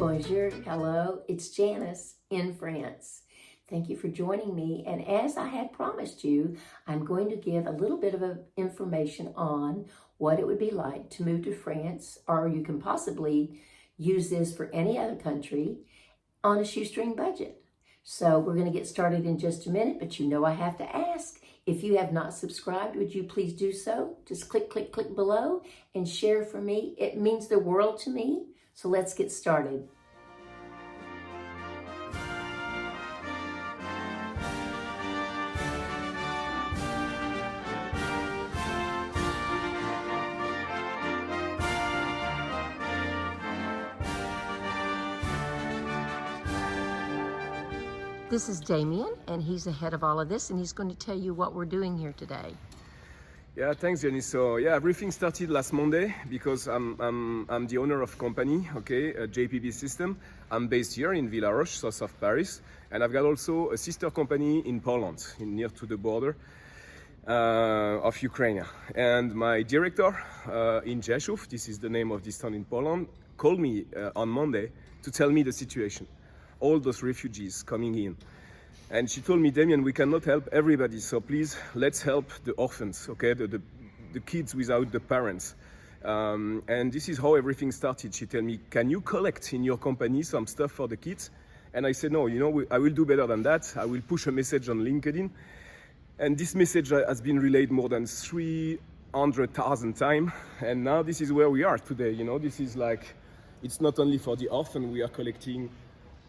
Bonjour, hello, it's Janice in France. Thank you for joining me, and as I had promised you, I'm going to give a little bit of information on what it would be like to move to France, or you can possibly use this for any other country on a shoestring budget. So we're going to get started in just a minute, but you know I have to ask. If you have not subscribed, would you please do so? Just click below and share for me. It means the world to me. So let's get started. This is Damien, and he's the head of all of this, and he's going to tell you what we're doing here today. Yeah, thanks, Janice. So yeah, everything started last Monday because I'm the owner of company, okay, JPB System. I'm based here in Villaroche, south of Paris, and I've got also a sister company in Poland, near to the border of Ukraine. And my director in Rzeszów, this is the name of this town in Poland, called me on Monday to tell me the situation. All those refugees coming in. And she told me, Damien, we cannot help everybody, so please, let's help the orphans, okay, the kids without the parents. And this is how everything started. She told me, can you collect in your company some stuff for the kids? And I said, no, you know, I will do better than that. I will push a message on LinkedIn. And this message has been relayed more than 300,000 times. And now this is where we are today. You know, this is like, it's not only for the orphan, we are collecting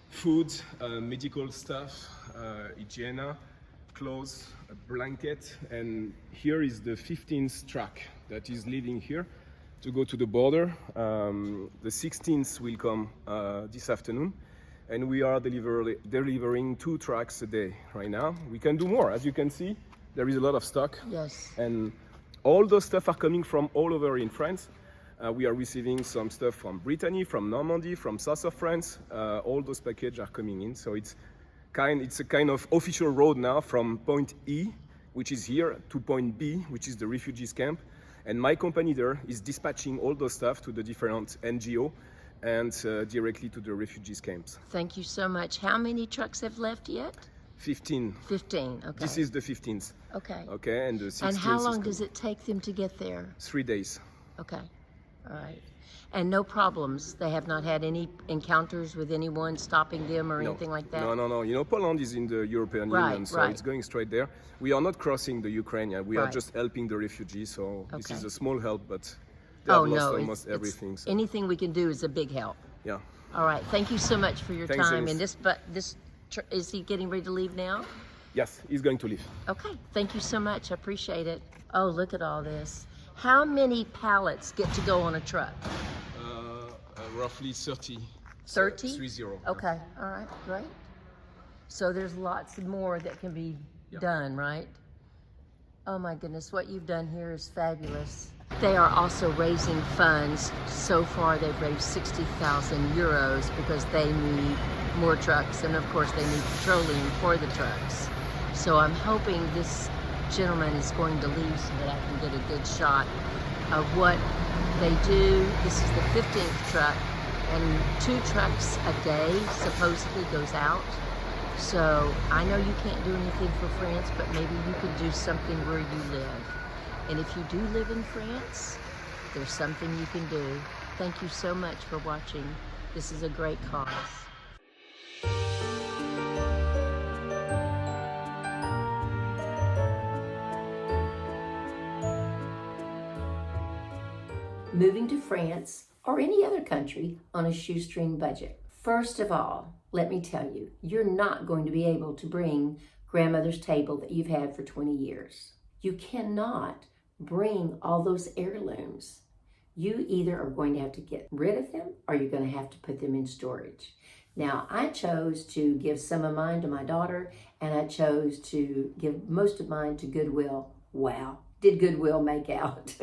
food, medical stuff, hygiene, clothes, a blanket, and here is the 15th truck that is leaving here to go to the border. The 16th will come this afternoon, and we are delivering 2 trucks a day right now. We can do more. As you can see, there is a lot of stock. Yes. And all those stuff are coming from all over in France. We are receiving some stuff from Brittany, from Normandy, from south of France. All those packages are coming in. So it's a kind of official road now from point E, which is here, to point B, which is the refugees camp. And my company there is dispatching all those stuff to the different NGO and directly to the refugees camps. Thank you so much. How many trucks have left yet? 15. 15, okay. This is the 15th. Okay. Okay, and the 16th. And how long does it take them to get there? 3 days. Okay. All right. And no problems? They have not had any encounters with anyone stopping them or anything like that? No. You know, Poland is in the European Union, so it's going straight there. We are not crossing the Ukraine. We are just helping the refugees, so this is a small help, but they have lost almost everything. So. Anything we can do is a big help. Yeah. All right. Thank you so much for your Thanks, time. Janice. And is he getting ready to leave now? Yes, he's going to leave. Okay. Thank you so much. I appreciate it. Oh, look at all this. How many pallets get to go on a truck? Roughly 30. 30? 30. Okay, all right, great. So there's lots more that can be done, right? Oh my goodness, what you've done here is fabulous. They are also raising funds. So far they've raised 60,000 euros because they need more trucks, and of course they need petroleum for the trucks. So I'm hoping this gentleman is going to leave so that I can get a good shot of what they do. This is the 15th truck, and 2 trucks a day supposedly goes out. So I know you can't do anything for France, but maybe you could do something where you live. And if you do live in France, there's something you can do. Thank you so much for watching. This is a great cause. Moving to France or any other country on a shoestring budget. First of all, let me tell you, you're not going to be able to bring grandmother's table that you've had for 20 years. You cannot bring all those heirlooms. You either are going to have to get rid of them or you're going to have to put them in storage. Now, I chose to give some of mine to my daughter, and I chose to give most of mine to Goodwill. Wow. Did Goodwill make out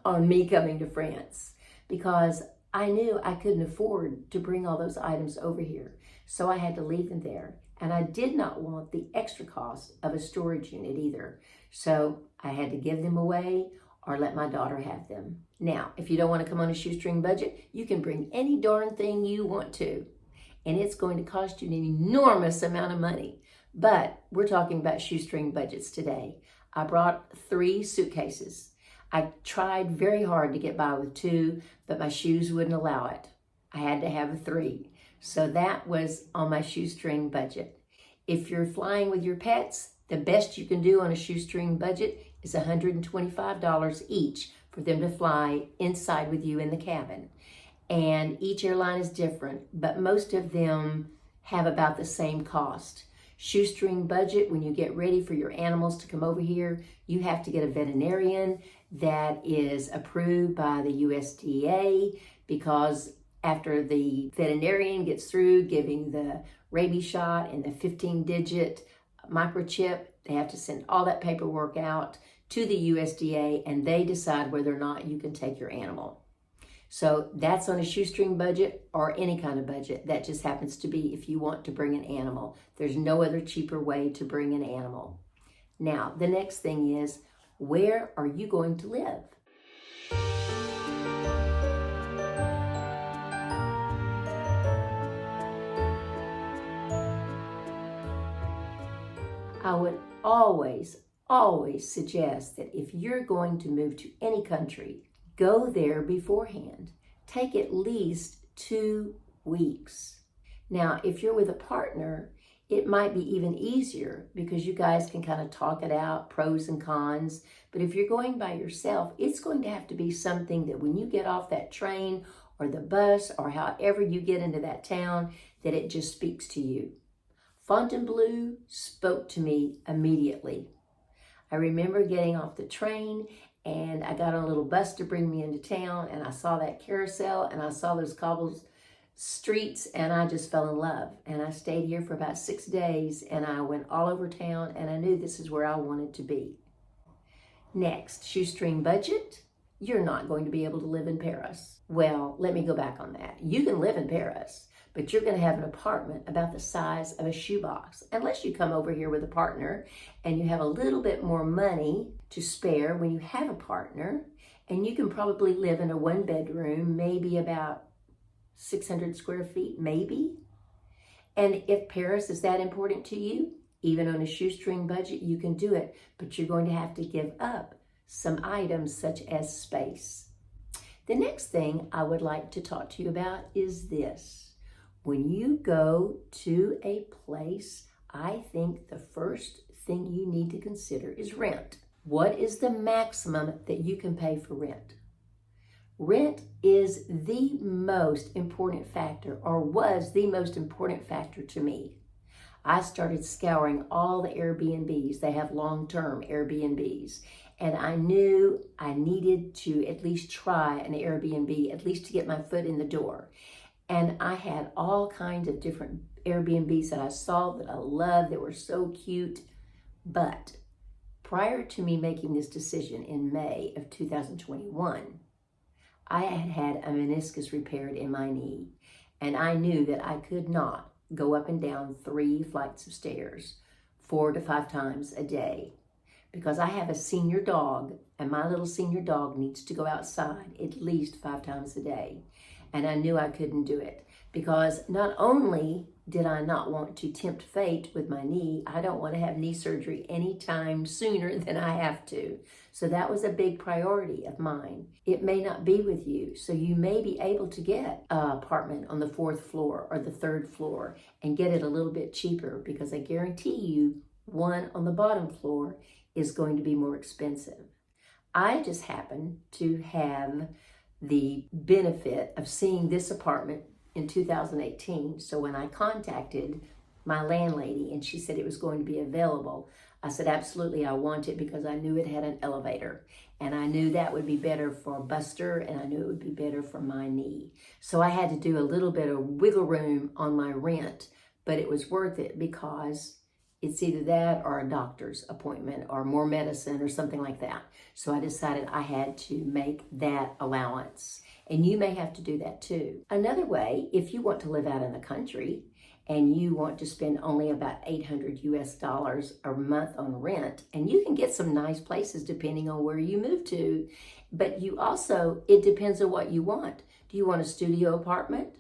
on me coming to France? Because I knew I couldn't afford to bring all those items over here. So I had to leave them there. And I did not want the extra cost of a storage unit either. So I had to give them away or let my daughter have them. Now, if you don't want to come on a shoestring budget, you can bring any darn thing you want to, and it's going to cost you an enormous amount of money. But we're talking about shoestring budgets today. I brought 3 suitcases. I tried very hard to get by with 2, but my shoes wouldn't allow it. I had to have 3. So that was on my shoestring budget. If you're flying with your pets, the best you can do on a shoestring budget is $125 each for them to fly inside with you in the cabin. And each airline is different, but most of them have about the same cost. Shoestring budget, when you get ready for your animals to come over here, you have to get a veterinarian that is approved by the USDA, because after the veterinarian gets through giving the rabies shot and the 15-digit microchip, they have to send all that paperwork out to the USDA, and they decide whether or not you can take your animal. So that's on a shoestring budget or any kind of budget. That just happens to be if you want to bring an animal. There's no other cheaper way to bring an animal. Now, the next thing is, where are you going to live? I would always suggest that if you're going to move to any country, go there beforehand. Take at least 2 weeks. Now, if you're with a partner, it might be even easier because you guys can kind of talk it out, pros and cons. But if you're going by yourself, it's going to have to be something that when you get off that train or the bus or however you get into that town, that it just speaks to you. Fontainebleau spoke to me immediately. I remember getting off the train and I got on a little bus to bring me into town, and I saw that carousel and I saw those cobbled streets, and I just fell in love. And I stayed here for about 6 days, and I went all over town, and I knew this is where I wanted to be. Next, shoestring budget. You're not going to be able to live in Paris. Well, let me go back on that. You can live in Paris, but you're going to have an apartment about the size of a shoebox, unless you come over here with a partner and you have a little bit more money to spare when you have a partner, and you can probably live in a 1-bedroom, maybe about 600 square feet, maybe. And if Paris is that important to you, even on a shoestring budget, you can do it, but you're going to have to give up some items such as space. The next thing I would like to talk to you about is this. When you go to a place, I think the first thing you need to consider is rent. What is the maximum that you can pay for rent? Rent is the most important factor, or was the most important factor to me. I started scouring all the Airbnbs. They have long-term Airbnbs. And I knew I needed to at least try an Airbnb, at least to get my foot in the door. And I had all kinds of different Airbnbs that I saw that I loved, that were so cute. But prior to me making this decision in May of 2021, I had had a meniscus repaired in my knee, and I knew that I could not go up and down 3 flights of stairs 4 to 5 times a day, because I have a senior dog, and my little senior dog needs to go outside at least 5 times a day. And I knew I couldn't do it, because not only did I not want to tempt fate with my knee, I don't want to have knee surgery anytime sooner than I have to. So that was a big priority of mine. It may not be with you, so you may be able to get an apartment on the 4th floor or the 3rd floor and get it a little bit cheaper, because I guarantee you one on the bottom floor is going to be more expensive. I just happen to have the benefit of seeing this apartment in 2018. So when I contacted my landlady and she said it was going to be available, I said, absolutely, I want it, because I knew it had an elevator, and I knew that would be better for Buster, and I knew it would be better for my knee. So I had to do a little bit of wiggle room on my rent, but it was worth it, because it's either that or a doctor's appointment or more medicine or something like that. So I decided I had to make that allowance. And you may have to do that too. Another way, if you want to live out in the country and you want to spend only about 800 US dollars a month on rent, and you can get some nice places depending on where you move to, but you also, it depends on what you want. Do you want a studio apartment?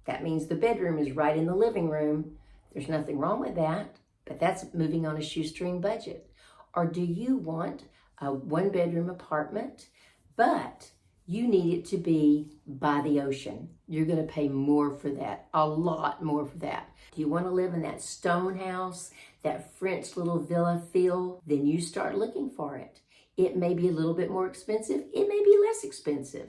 That means the bedroom is right in the living room. There's nothing wrong with that, but that's moving on a shoestring budget. Or do you want a one-bedroom apartment, but you need it to be by the ocean? You're going to pay more for that, a lot more for that. Do you want to live in that stone house, that French little villa feel? Then you start looking for it. It may be a little bit more expensive. It may be less expensive.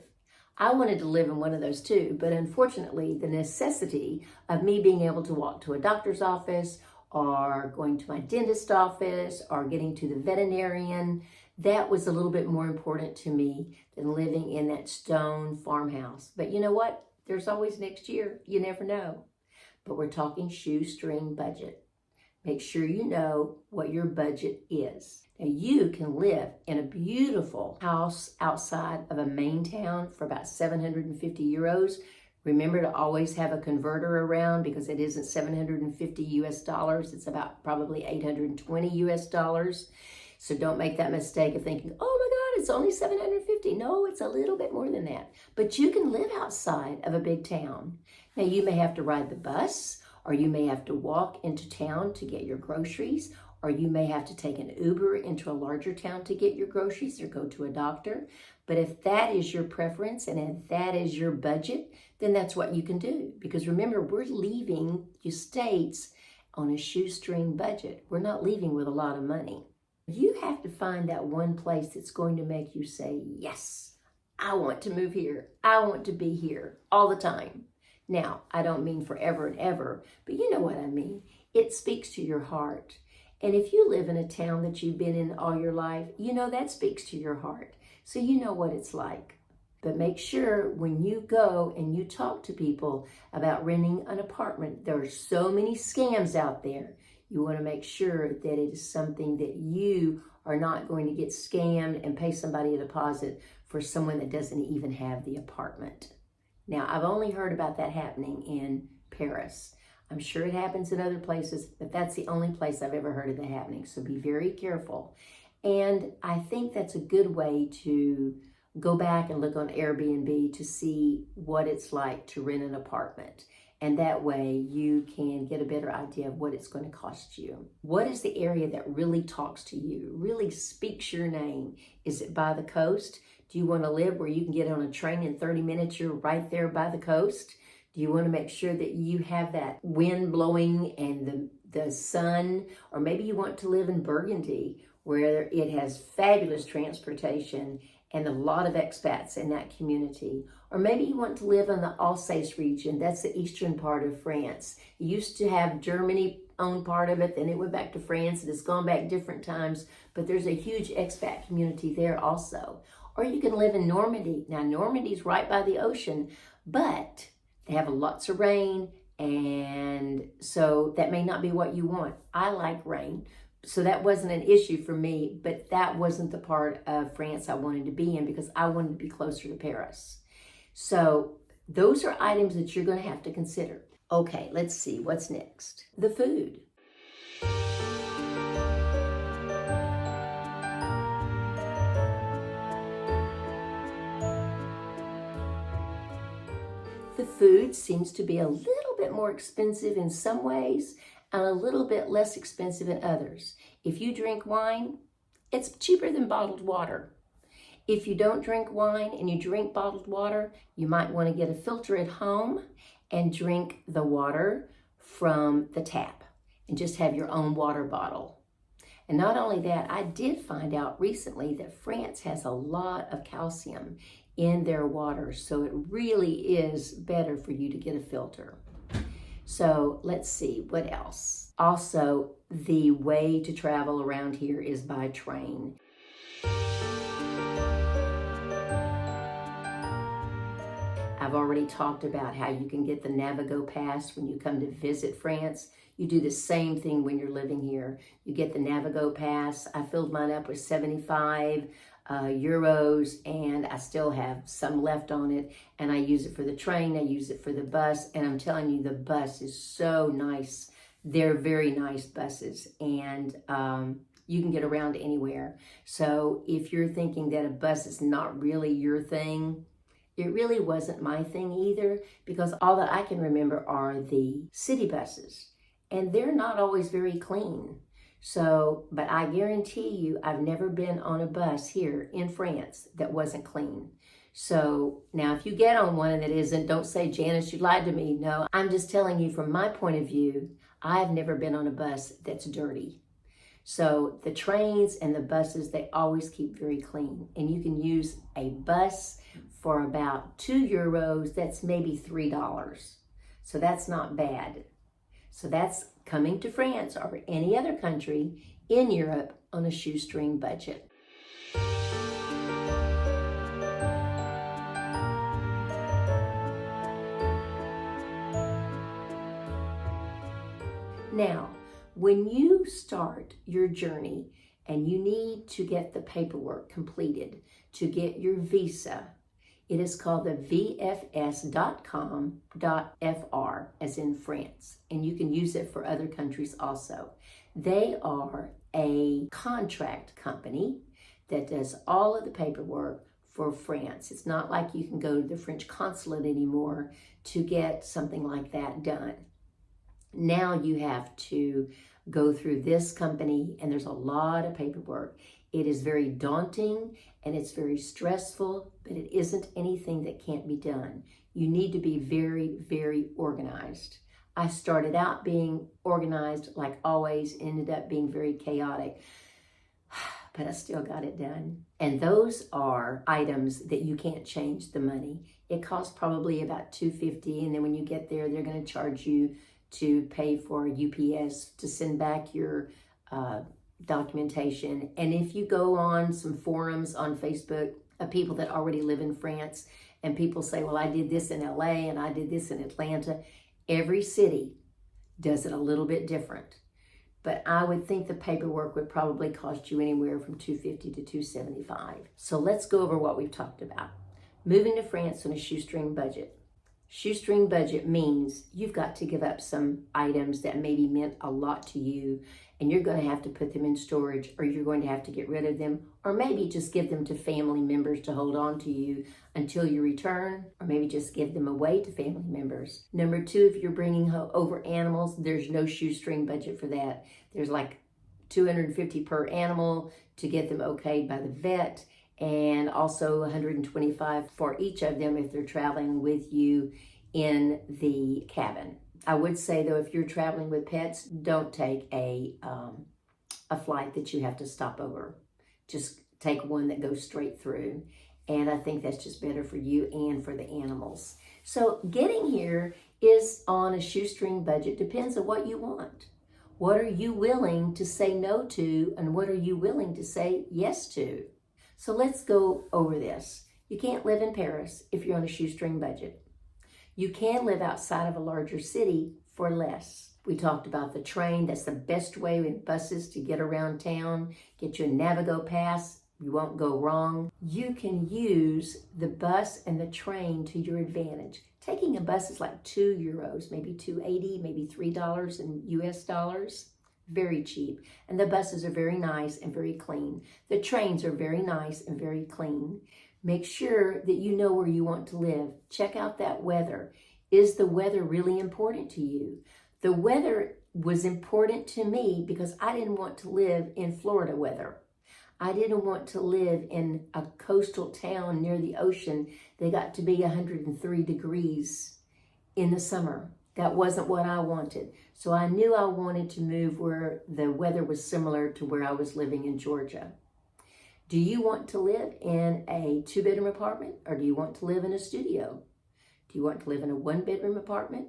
I wanted to live in one of those too, but unfortunately, the necessity of me being able to walk to a doctor's office or going to my dentist office or getting to the veterinarian, that was a little bit more important to me than living in that stone farmhouse. But you know what? There's always next year. You never know. But we're talking shoestring budget. Make sure you know what your budget is. Now, you can live in a beautiful house outside of a main town for about 750 euros. Remember to always have a converter around because it isn't 750 US dollars. It's about probably 820 US dollars. So don't make that mistake of thinking, oh my God, it's only 750. No, it's a little bit more than that. But you can live outside of a big town. Now, you may have to ride the bus, or you may have to walk into town to get your groceries, or you may have to take an Uber into a larger town to get your groceries or go to a doctor. But if that is your preference and if that is your budget, then that's what you can do. Because remember, we're leaving the States on a shoestring budget. We're not leaving with a lot of money. You have to find that one place that's going to make you say, yes, I want to move here. I want to be here all the time. Now, I don't mean forever and ever, but you know what I mean. It speaks to your heart. And if you live in a town that you've been in all your life, you know that speaks to your heart. So you know what it's like. But make sure when you go and you talk to people about renting an apartment, there are so many scams out there. You want to make sure that it is something that you are not going to get scammed and pay somebody a deposit for someone that doesn't even have the apartment. Now, I've only heard about that happening in Paris. I'm sure it happens in other places, but that's the only place I've ever heard of that happening. So be very careful. And I think that's a good way to go back and look on Airbnb to see what it's like to rent an apartment. And that way you can get a better idea of what it's going to cost you. What is the area that really talks to you, really speaks your name? Is it by the coast? Do you want to live where you can get on a train in 30 minutes, you're right there by the coast? Do you want to make sure that you have that wind blowing and the sun? Or maybe you want to live in Burgundy where it has fabulous transportation and a lot of expats in that community. Or maybe you want to live in the Alsace region. That's the eastern part of France. It used to have Germany own part of it, then it went back to France, and it's gone back different times, but there's a huge expat community there also. Or you can live in Normandy. Now, Normandy's right by the ocean, but they have lots of rain, and so that may not be what you want. I like rain, so that wasn't an issue for me, but that wasn't the part of France I wanted to be in because I wanted to be closer to Paris. So those are items that you're going to have to consider. Okay, let's see, what's next? The food. The food seems to be a little bit more expensive in some ways and a little bit less expensive in others. If you drink wine, it's cheaper than bottled water. If you don't drink wine and you drink bottled water, you might want to get a filter at home and drink the water from the tap and just have your own water bottle. And not only that, I did find out recently that France has a lot of calcium in their water, so it really is better for you to get a filter. So let's see, what else? Also, the way to travel around here is by train. I've already talked about how you can get the Navigo Pass when you come to visit France. You do the same thing when you're living here. You get the Navigo Pass. I filled mine up with 75 euros, and I still have some left on it, and I use it for the train, I use it for the bus, and I'm telling you, the bus is so nice. They're very nice buses, and you can get around anywhere. So if you're thinking that a bus is not really your thing, it really wasn't my thing either, because all that I can remember are the city buses, and they're not always very clean. So, but I guarantee you, I've never been on a bus here in France that wasn't clean. So now if you get on one that isn't, don't say, Janice, you lied to me. No, I'm just telling you from my point of view, I've never been on a bus that's dirty. So the trains and the buses, they always keep very clean. And you can use a bus for about €2. That's maybe $3. So that's not bad. So that's coming to France or any other country in Europe on a shoestring budget. Now, when you start your journey and you need to get the paperwork completed to get your visa, it is called the vfs.com.fr, as in France, and you can use it for other countries also. They are a contract company that does all of the paperwork for France. It's not like you can go to the French consulate anymore to get something like that done. Now you have to go through this company, and there's a lot of paperwork. It is very daunting and it's very stressful, but it isn't anything that can't be done. You need to be very, very organized. I started out being organized like always, ended up being very chaotic, but I still got it done. And those are items that you can't change the money. It costs probably about $2.50, and then when you get there, they're going to charge you to pay for UPS to send back your documentation. And if you go on some forums on Facebook of people that already live in France, and people say, well, I did this in LA and I did this in Atlanta, every city does it a little bit different. But I would think the paperwork would probably cost you anywhere from $2.50 to $2.75. So let's go over what we've talked about. Moving to France on a shoestring budget. Shoestring budget means you've got to give up some items that maybe meant a lot to you, and you're going to have to put them in storage, or you're going to have to get rid of them, or maybe just give them to family members to hold on to you until you return, or maybe just give them away to family members. Number two, if you're bringing over animals, there's no shoestring budget for that. There's like $250 per animal to get them okayed by the vet, and also $125 for each of them if they're traveling with you in the cabin. I would say though, if you're traveling with pets, don't take a flight that you have to stop over. Just take one that goes straight through. And I think that's just better for you and for the animals. So getting here is on a shoestring budget. Depends on what you want. What are you willing to say no to, and what are you willing to say yes to? So let's go over this. You can't live in Paris if you're on a shoestring budget. You can live outside of a larger city for less. We talked about the train. That's the best way with buses to get around town. Get you a Navigo pass. You won't go wrong. You can use the bus and the train to your advantage. Taking a bus is like €2, maybe $2.80, maybe $3 in US dollars. Very cheap. And the buses are very nice and very clean. The trains are very nice and very clean. Make sure that you know where you want to live. Check out that weather. Is the weather really important to you? The weather was important to me because I didn't want to live in Florida weather. I didn't want to live in a coastal town near the ocean that got to be 103 degrees in the summer. That wasn't what I wanted. So I knew I wanted to move where the weather was similar to where I was living in Georgia. Do you want to live in a 2-bedroom apartment, or do you want to live in a studio? Do you want to live in a 1-bedroom apartment?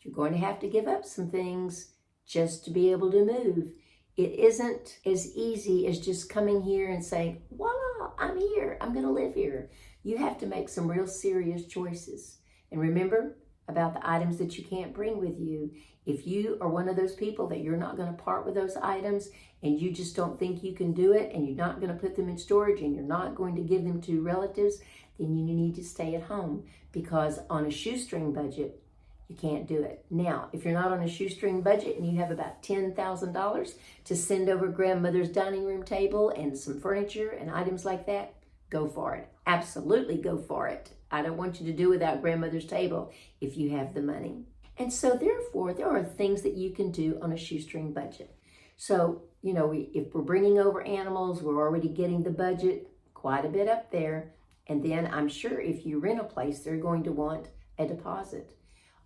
You're going to have to give up some things just to be able to move. It isn't as easy as just coming here and saying, voila, I'm here, I'm going to live here. You have to make some real serious choices. And remember, about the items that you can't bring with you. If you are one of those people that you're not going to part with those items and you just don't think you can do it and you're not going to put them in storage and you're not going to give them to relatives, then you need to stay at home, because on a shoestring budget, you can't do it. Now, if you're not on a shoestring budget and you have about $10,000 to send over grandmother's dining room table and some furniture and items like that, go for it. Absolutely go for it. I don't want you to do without grandmother's table if you have the money. And so therefore, there are things that you can do on a shoestring budget. So, if we're bringing over animals, we're already getting the budget quite a bit up there. And then I'm sure if you rent a place, they're going to want a deposit.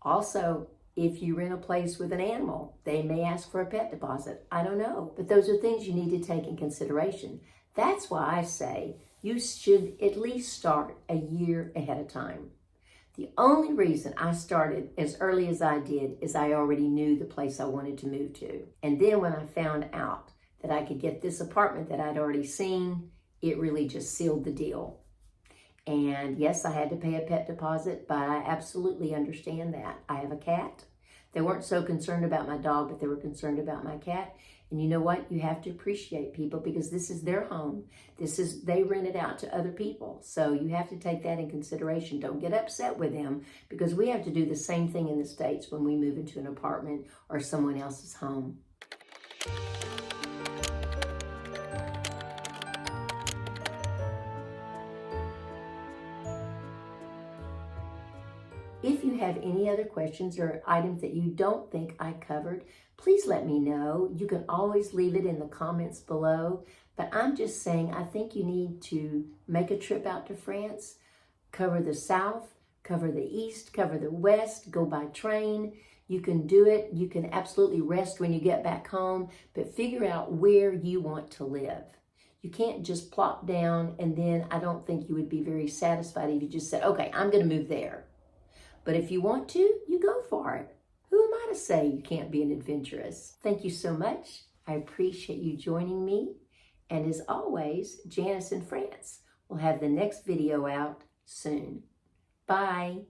Also, if you rent a place with an animal, they may ask for a pet deposit. I don't know, but those are things you need to take in consideration. That's why I say you should at least start a year ahead of time. The only reason I started as early as I did is I already knew the place I wanted to move to. And then when I found out that I could get this apartment that I'd already seen, it really just sealed the deal. And yes, I had to pay a pet deposit, but I absolutely understand that. I have a cat. They weren't so concerned about my dog, but they were concerned about my cat. And you know what? You have to appreciate people, because this is their home. They rent it out to other people. So you have to take that in consideration. Don't get upset with them, because we have to do the same thing in the States when we move into an apartment or someone else's home. If you have any other questions or items that you don't think I covered, please let me know. You can always leave it in the comments below. But I'm just saying, I think you need to make a trip out to France, cover the south, cover the east, cover the west, go by train. You can do it. You can absolutely rest when you get back home, but figure out where you want to live. You can't just plop down, and then I don't think you would be very satisfied if you just said, okay, I'm going to move there. But if you want to, you go for it. Who am I to say you can't be an adventurous? Thank you so much. I appreciate you joining me. And as always, Janice in France will have the next video out soon. Bye.